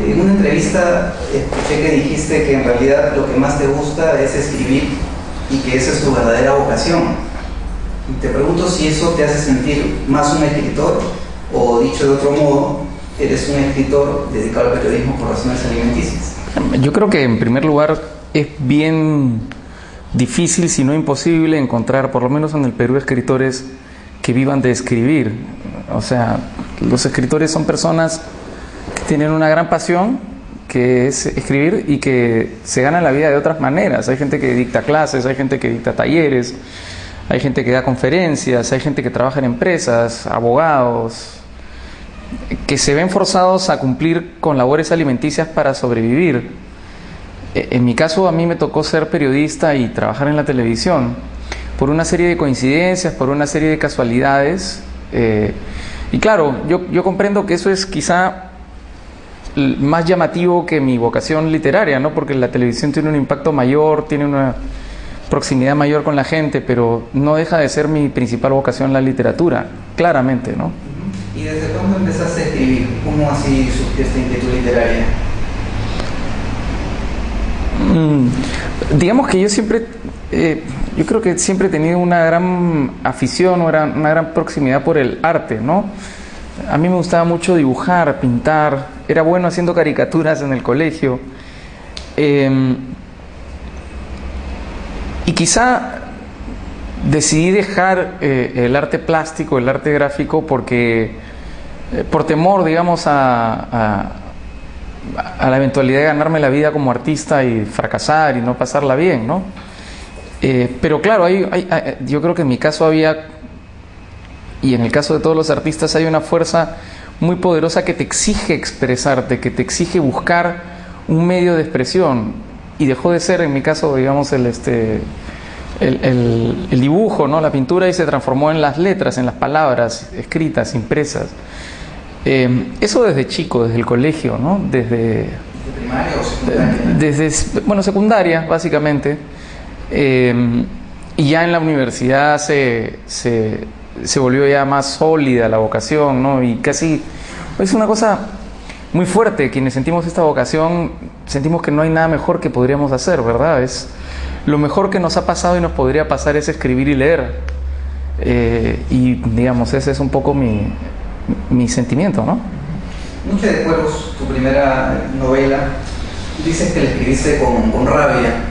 En una entrevista escuché que dijiste que en realidad lo que más te gusta es escribir y que esa es tu verdadera vocación. Y te pregunto si eso te hace sentir más un escritor o, dicho de otro modo, eres un escritor dedicado al periodismo por razones alimenticias. Yo creo que en primer lugar es bien difícil, si no imposible, encontrar, por lo menos en el Perú, escritores que vivan de escribir. O sea, los escritores son personas que tienen una gran pasión, que es escribir, y que se ganan la vida de otras maneras. Hay gente que dicta clases, hay gente que dicta talleres, hay gente que da conferencias, hay gente que trabaja en empresas, abogados, que se ven forzados a cumplir con labores alimenticias para sobrevivir. En mi caso, a mí me tocó ser periodista y trabajar en la televisión por una serie de coincidencias, por una serie de casualidades, y claro, yo comprendo que eso es quizá más llamativo que mi vocación literaria, ¿no? Porque la televisión tiene un impacto mayor, tiene una proximidad mayor con la gente, pero no deja de ser mi principal vocación la literatura, claramente, ¿no? ¿Y desde cuándo empezaste a escribir? ¿Cómo así surgió esta inquietud literaria? Digamos que yo siempre, yo creo que siempre he tenido una gran afición, una gran proximidad por el arte, ¿no? A mí me gustaba mucho dibujar, pintar, era bueno haciendo caricaturas en el colegio. Y quizá decidí dejar el arte plástico, el arte gráfico, porque por temor, digamos, a la eventualidad de ganarme la vida como artista y fracasar y no pasarla bien, ¿no? Pero claro, yo creo que en mi caso había, y en el caso de todos los artistas, hay una fuerza muy poderosa que te exige expresarte, que te exige buscar un medio de expresión, y dejó de ser, en mi caso, digamos, el dibujo, ¿no? La pintura, y se transformó en las letras, en las palabras escritas, impresas. Eso desde chico, desde el colegio, ¿no? ¿Desde primaria o secundaria? Desde secundaria, básicamente. Y ya en la universidad se volvió ya más sólida la vocación, ¿no? Y casi es una cosa muy fuerte. Quienes sentimos esta vocación, sentimos que no hay nada mejor que podríamos hacer, ¿verdad? Es lo mejor que nos ha pasado y nos podría pasar es escribir y leer. Y digamos, ese es un poco mi sentimiento, ¿no? Noche de Cuervos, tu primera novela, dices que la escribiste con rabia.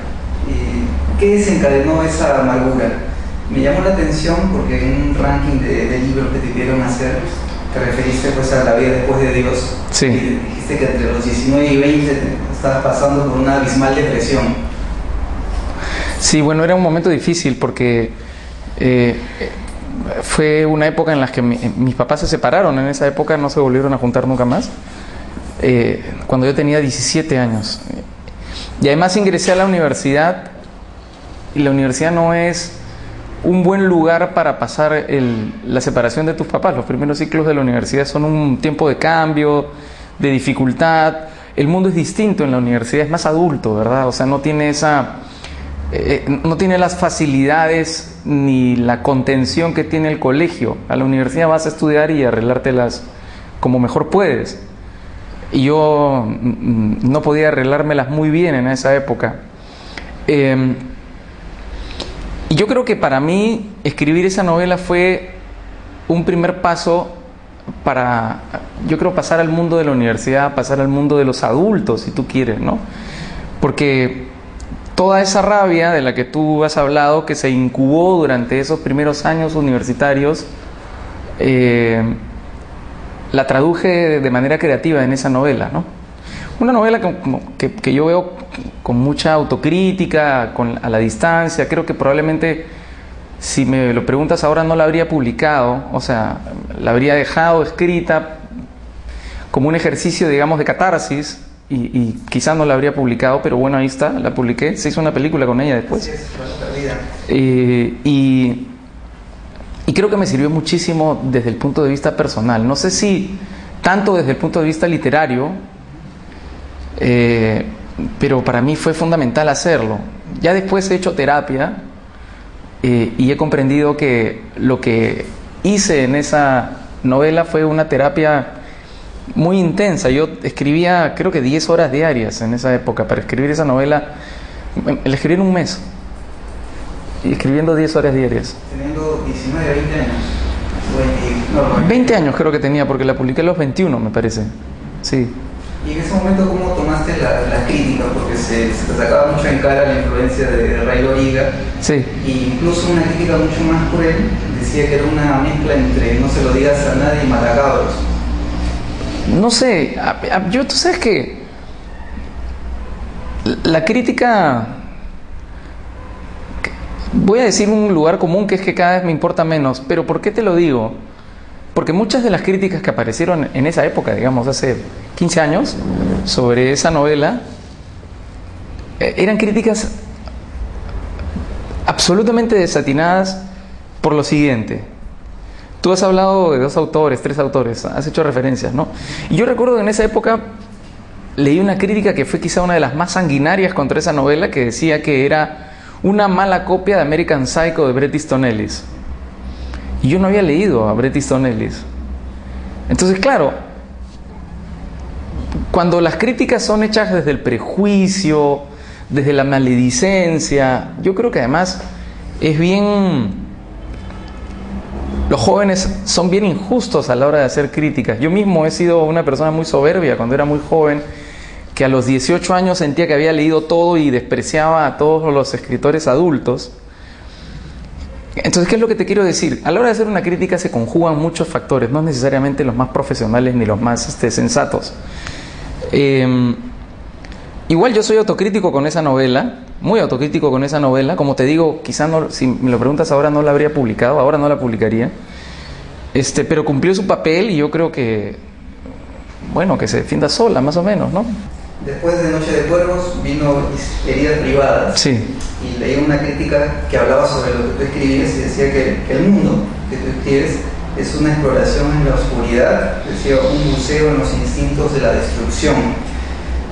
¿Qué desencadenó esa amargura? Me llamó la atención porque en un ranking de libros que te pidieron hacer, te referiste pues a La vida después de Dios. Sí. Y dijiste que entre los 19 y 20 estabas pasando por una abismal depresión. Sí, bueno, era un momento difícil porque fue una época en la que mis papás se separaron. En esa época no se volvieron a juntar nunca más, cuando yo tenía 17 años. Y además ingresé a la universidad, y la universidad no es un buen lugar para pasar la separación de tus papás. Los primeros ciclos de la universidad son un tiempo de cambio, de dificultad. El mundo es distinto en la universidad, es más adulto, ¿verdad? O sea, no tiene no tiene las facilidades ni la contención que tiene el colegio. A la universidad vas a estudiar y arreglártelas como mejor puedes. Y yo no podía arreglármelas muy bien en esa época. Y yo creo que para mí escribir esa novela fue un primer paso para, yo creo, pasar al mundo de la universidad, pasar al mundo de los adultos, si tú quieres, ¿no? Porque toda esa rabia de la que tú has hablado, que se incubó durante esos primeros años universitarios, la traduje de manera creativa en esa novela, ¿no? Una novela que yo veo con mucha autocrítica, a la distancia. Creo que probablemente, si me lo preguntas ahora, no la habría publicado, o sea, la habría dejado escrita como un ejercicio, digamos, de catarsis, y quizás no la habría publicado, pero bueno, ahí está, la publiqué, se hizo una película con ella después. Sí, es perdida. Y creo que me sirvió muchísimo desde el punto de vista personal. No sé si tanto desde el punto de vista literario, pero para mí fue fundamental hacerlo. Ya después he hecho terapia, y he comprendido que lo que hice en esa novela fue una terapia muy intensa. Yo escribía creo que 10 horas diarias en esa época. Para escribir esa novela, la escribí en un mes. Y escribiendo 10 horas diarias. Teniendo 19, 20 años. 20 años creo que tenía, porque la publiqué a los 21, me parece. Sí. Y en ese momento, ¿cómo tomaste la crítica? Porque se te sacaba mucho en cara la influencia de Ray Loriga. Sí. Y incluso una crítica mucho más cruel decía que era una mezcla entre no se lo digas a nadie y Matacabros. No sé, tú sabes que la crítica, voy a decir un lugar común que es que cada vez me importa menos, pero ¿por qué te lo digo? Porque muchas de las críticas que aparecieron en esa época, digamos hace 15 años, sobre esa novela, eran críticas absolutamente desatinadas por lo siguiente. Tú has hablado de 2 autores, 3 autores, has hecho referencias, ¿no? Y yo recuerdo que en esa época leí una crítica que fue quizá una de las más sanguinarias contra esa novela, que decía que era una mala copia de American Psycho de Bret Easton Ellis. Y yo no había leído a Bret Easton Ellis. Entonces, claro, cuando las críticas son hechas desde el prejuicio, desde la maledicencia, yo creo que además es bien... Los jóvenes son bien injustos a la hora de hacer críticas. Yo mismo he sido una persona muy soberbia cuando era muy joven, que a los 18 años sentía que había leído todo y despreciaba a todos los escritores adultos. Entonces, ¿qué es lo que te quiero decir? A la hora de hacer una crítica se conjugan muchos factores, no necesariamente los más profesionales ni los más sensatos. Igual yo soy autocrítico con esa novela, muy autocrítico con esa novela. Como te digo, quizá no, si me lo preguntas ahora no la habría publicado, ahora no la publicaría. Pero cumplió su papel y yo creo que, bueno, que se defienda sola, más o menos, ¿no? Después de Noche de Cuervos vino Heridas Privadas. Sí. Y leí una crítica que hablaba sobre lo que tú escribías y decía que el mundo que tú escribes es una exploración en la oscuridad, decía, un museo en los instintos de la destrucción.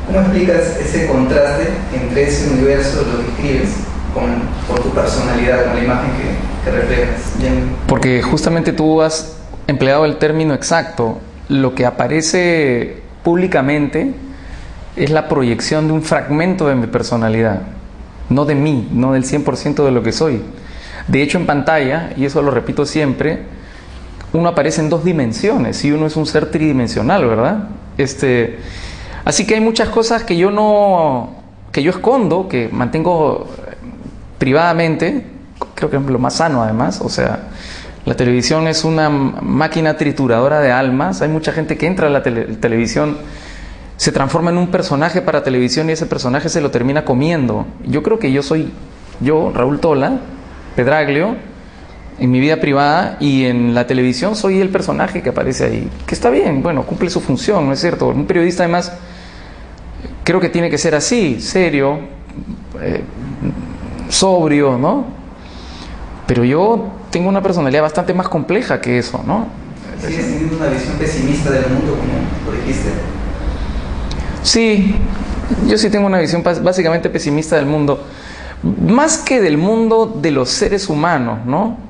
¿Cómo explicas ese contraste entre ese universo de lo que escribes con tu personalidad, con la imagen que reflejas? Porque justamente tú has empleado el término exacto. Lo que aparece públicamente es la proyección de un fragmento de mi personalidad, no de mí, no del 100% de lo que soy. De hecho, en pantalla, y eso lo repito siempre, uno aparece en 2 dimensiones y uno es un ser tridimensional, ¿verdad? Así que hay muchas cosas que yo escondo, que mantengo privadamente. Creo que es lo más sano, además. O sea, la televisión es una máquina trituradora de almas. Hay mucha gente que entra a la televisión, se transforma en un personaje para televisión y ese personaje se lo termina comiendo. Yo creo que yo soy Raúl Tola Pedraglio, en mi vida privada, y en la televisión soy el personaje que aparece ahí. Que está bien, bueno, cumple su función, ¿no es cierto? Un periodista, además, creo que tiene que ser así, serio, sobrio, ¿no? Pero yo tengo una personalidad bastante más compleja que eso, ¿no? ¿Sigues teniendo una visión pesimista del mundo, como lo dijiste? Sí, yo sí tengo una visión básicamente pesimista del mundo, más que del mundo de los seres humanos, ¿no?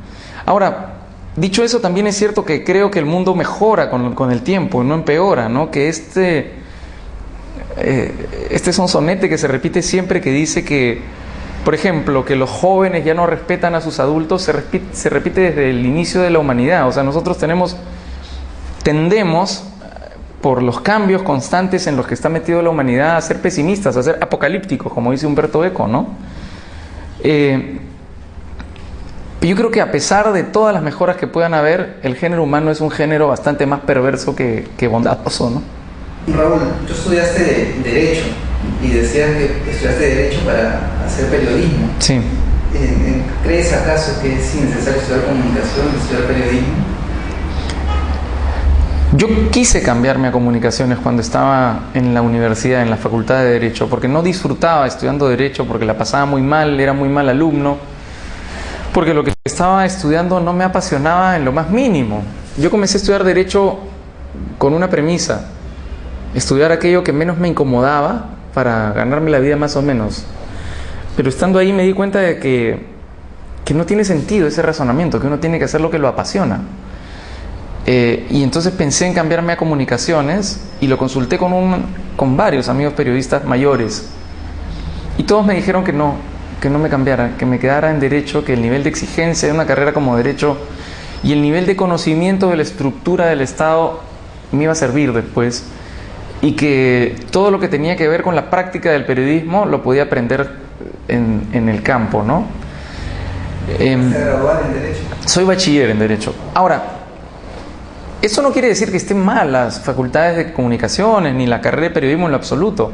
Ahora, dicho eso, también es cierto que creo que el mundo mejora con el tiempo, no empeora, ¿no? Que este sonsonete que se repite siempre, que dice que, por ejemplo, que los jóvenes ya no respetan a sus adultos, se repite desde el inicio de la humanidad. O sea, nosotros tendemos, por los cambios constantes en los que está metido la humanidad, a ser pesimistas, a ser apocalípticos, como dice Humberto Eco, ¿no? Yo creo que a pesar de todas las mejoras que puedan haber, el género humano es un género bastante más perverso que bondadoso, ¿no? Raúl, tú estudiaste Derecho y decías que estudiaste Derecho para hacer periodismo. Sí. ¿Crees acaso que es innecesario estudiar comunicación, estudiar periodismo? Yo quise cambiarme a comunicaciones cuando estaba en la universidad, en la Facultad de Derecho, porque no disfrutaba estudiando Derecho, porque la pasaba muy mal, era muy mal alumno, porque lo que estaba estudiando no me apasionaba en lo más mínimo. Yo comencé a estudiar Derecho con una premisa: estudiar aquello que menos me incomodaba para ganarme la vida más o menos. Pero estando ahí me di cuenta de que no tiene sentido ese razonamiento, que uno tiene que hacer lo que lo apasiona. Y entonces pensé en cambiarme a comunicaciones y lo consulté con varios amigos periodistas mayores. Y todos me dijeron que no me cambiara, que me quedara en derecho, que el nivel de exigencia de una carrera como derecho y el nivel de conocimiento de la estructura del Estado me iba a servir después, y que todo lo que tenía que ver con la práctica del periodismo lo podía aprender en el campo, ¿no? ¿Se graduó en Derecho? Soy bachiller en Derecho. Ahora, eso no quiere decir que estén mal las facultades de comunicaciones ni la carrera de periodismo en lo absoluto.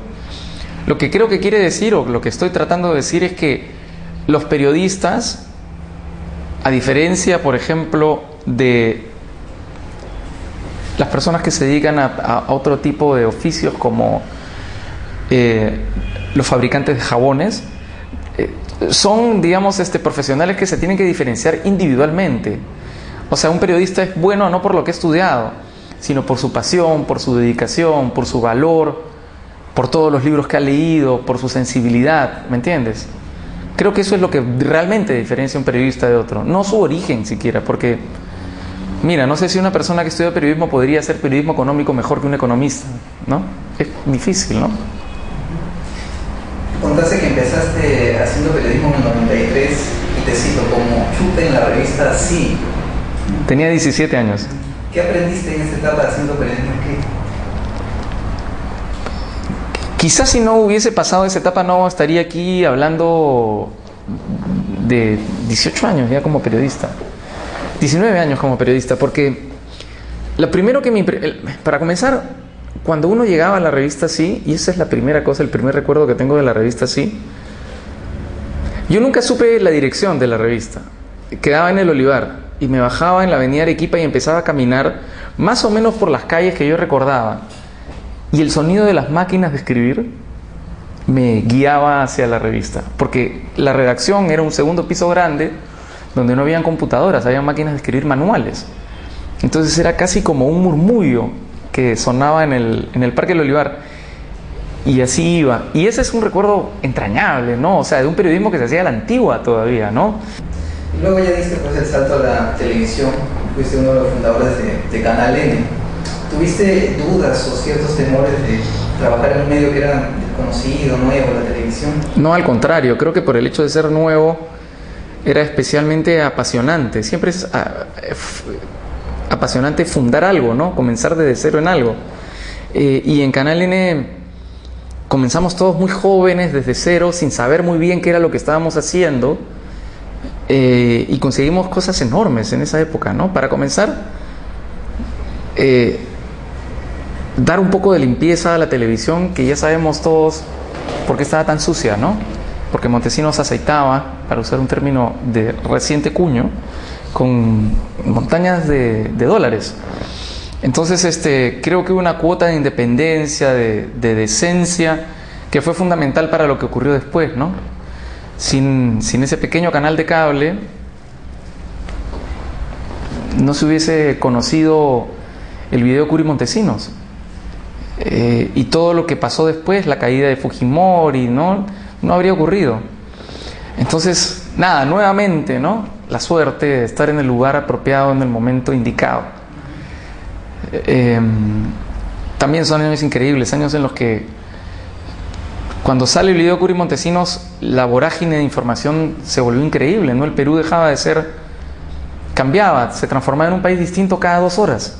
Lo que creo que quiere decir, o lo que estoy tratando de decir, es que los periodistas, a diferencia, por ejemplo, de las personas que se dedican a otro tipo de oficios como los fabricantes de jabones, son, digamos, profesionales que se tienen que diferenciar individualmente. O sea, un periodista es bueno no por lo que ha estudiado, sino por su pasión, por su dedicación, por su valor, por todos los libros que ha leído, por su sensibilidad, ¿me entiendes? Creo que eso es lo que realmente diferencia un periodista de otro, no su origen siquiera, porque, mira, no sé si una persona que estudia periodismo podría hacer periodismo económico mejor que un economista, ¿no? Es difícil, ¿no? Contaste que empezaste haciendo periodismo en el 93 y te cito como chupe en la revista Sí. Tenía 17 años. ¿Qué aprendiste en esa etapa haciendo periodismo escrito? Quizás si no hubiese pasado esa etapa no estaría aquí hablando de 18 años ya como periodista. 19 años como periodista, porque lo primero que para comenzar, cuando uno llegaba a la revista Sí, y esa es la primera cosa, el primer recuerdo que tengo de la revista Sí, yo nunca supe la dirección de la revista. Quedaba en el Olivar y me bajaba en la avenida Arequipa y empezaba a caminar más o menos por las calles que yo recordaba. Y el sonido de las máquinas de escribir me guiaba hacia la revista, porque la redacción era un segundo piso grande donde no habían computadoras, había máquinas de escribir manuales. Entonces era casi como un murmullo que sonaba en el Parque del Olivar. Y así iba. Y ese es un recuerdo entrañable, ¿no? O sea, de un periodismo que se hacía a la antigua todavía, ¿no? Y luego ya diste pues el salto a la televisión, fuiste uno de los fundadores de Canal N. ¿Tuviste dudas o ciertos temores de trabajar en un medio que era desconocido, nuevo, la televisión? No, al contrario, creo que por el hecho de ser nuevo era especialmente apasionante. Siempre es apasionante fundar algo, ¿no? Comenzar desde cero en algo. Y en Canal N comenzamos todos muy jóvenes, desde cero, sin saber muy bien qué era lo que estábamos haciendo, y conseguimos cosas enormes en esa época, ¿no? Para comenzar, dar un poco de limpieza a la televisión, que ya sabemos todos por qué estaba tan sucia, ¿no? Porque Montesinos aceitaba, para usar un término de reciente cuño, con montañas de dólares. Entonces, creo que hubo una cuota de independencia, de decencia, que fue fundamental para lo que ocurrió después, ¿no? Sin ese pequeño canal de cable, no se hubiese conocido el video Curi Montesinos. Y todo lo que pasó después, la caída de Fujimori, no habría ocurrido. Entonces, nada, nuevamente, ¿no? La suerte de estar en el lugar apropiado en el momento indicado. También son años increíbles, años en los que cuando sale el video Curi Montesinos, la vorágine de información se volvió increíble, ¿no? El Perú dejaba de ser, cambiaba, se transformaba en un país distinto cada 2 horas.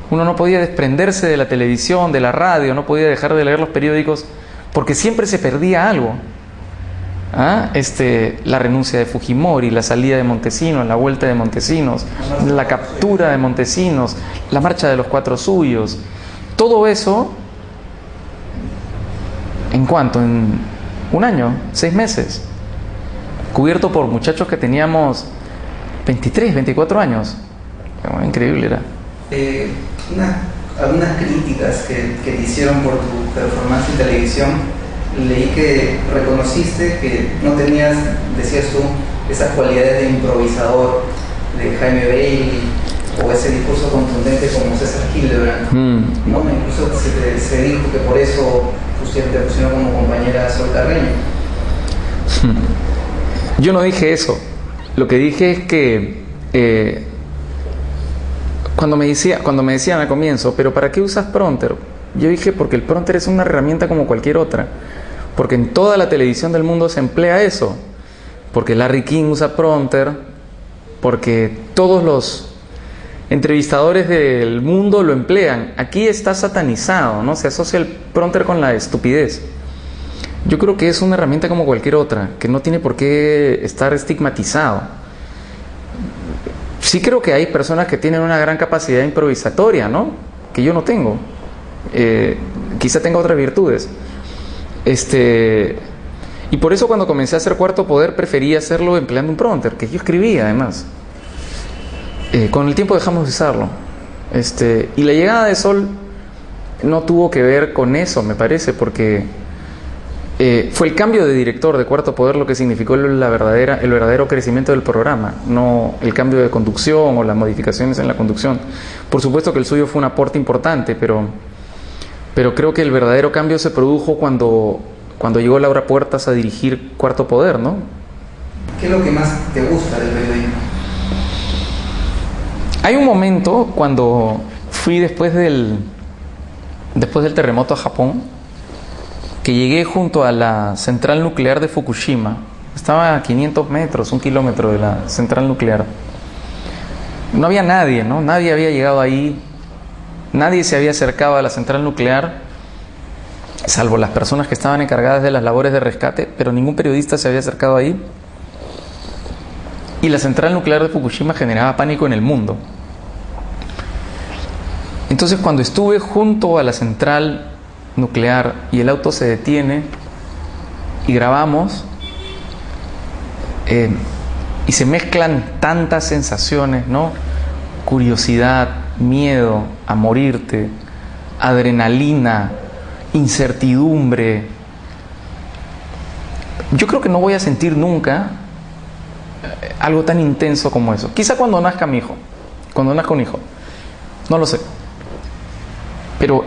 Uno no podía desprenderse de la televisión, de la radio, no podía dejar de leer los periódicos, porque siempre se perdía algo. La renuncia de Fujimori, la salida de Montesinos, la vuelta de Montesinos, la captura de Montesinos, la marcha de los 4 suyos, todo eso, ¿en cuánto? En 1 año, 6 meses, cubierto por muchachos que teníamos 23, 24 años. Increíble era. Algunas críticas que te hicieron por tu performance en televisión, leí que reconociste que no tenías, decías tú, esas cualidades de improvisador de Jaime Bailey o ese discurso contundente como César Hildebrand, ¿no? Incluso se dijo que por eso te pusieron como compañera Sol Carreño. Yo no dije eso. Lo que dije es que cuando me decían al comienzo, ¿pero para qué usas prompter? Yo dije, porque el prompter es una herramienta como cualquier otra. Porque en toda la televisión del mundo se emplea eso. Porque Larry King usa prompter, porque todos los entrevistadores del mundo lo emplean. Aquí está satanizado, ¿no? Se asocia el prompter con la estupidez. Yo creo que es una herramienta como cualquier otra, que no tiene por qué estar estigmatizado. Sí creo que hay personas que tienen una gran capacidad improvisatoria, ¿no? Que yo no tengo. Quizá tenga otras virtudes. Y por eso cuando comencé a hacer Cuarto Poder preferí hacerlo empleando un prompter, que yo escribía además. Con el tiempo dejamos de usarlo. Y la llegada de Sol no tuvo que ver con eso, me parece, porque fue el cambio de director de Cuarto Poder lo que significó el verdadero crecimiento del programa, no el cambio de conducción o las modificaciones en la conducción. Por supuesto que el suyo fue un aporte importante, pero creo que el verdadero cambio se produjo cuando llegó Laura Puertas a dirigir Cuarto Poder, ¿no? ¿Qué es lo que más te gusta del periodismo? Hay un momento cuando fui después del terremoto a Japón, que llegué junto a la central nuclear de Fukushima. Estaba a 500 metros, 1 kilómetro de la central nuclear. No había nadie, ¿no? Nadie había llegado ahí. Nadie se había acercado a la central nuclear, salvo las personas que estaban encargadas de las labores de rescate, pero ningún periodista se había acercado ahí. Y la central nuclear de Fukushima generaba pánico en el mundo. Entonces, cuando estuve junto a la central nuclear y el auto se detiene y grabamos, y se mezclan tantas sensaciones, ¿no? Curiosidad, miedo a morirte, adrenalina, incertidumbre. Yo creo que no voy a sentir nunca algo tan intenso como eso. Quizá cuando nazca mi hijo, cuando nazca un hijo, no lo sé. Pero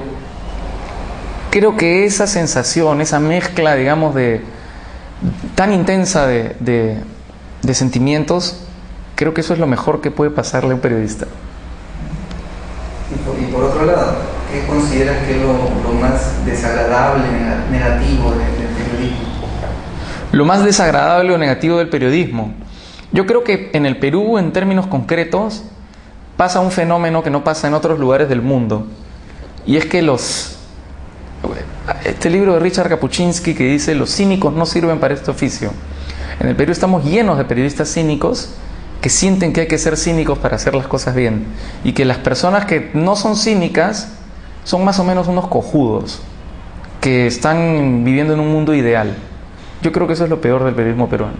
creo que esa sensación, esa mezcla, digamos, tan intensa de sentimientos, creo que eso es lo mejor que puede pasarle a un periodista. Y por otro lado, ¿qué consideras que es lo más desagradable, negativo del periodismo? Lo más desagradable o negativo del periodismo. Yo creo que en el Perú, en términos concretos, pasa un fenómeno que no pasa en otros lugares del mundo. Y es que este libro de Richard Kapuscinski que dice los cínicos no sirven para este oficio. En el Perú estamos llenos de periodistas cínicos que sienten que hay que ser cínicos para hacer las cosas bien, y que las personas que no son cínicas son más o menos unos cojudos que están viviendo en un mundo ideal. Yo creo que eso es lo peor del periodismo peruano.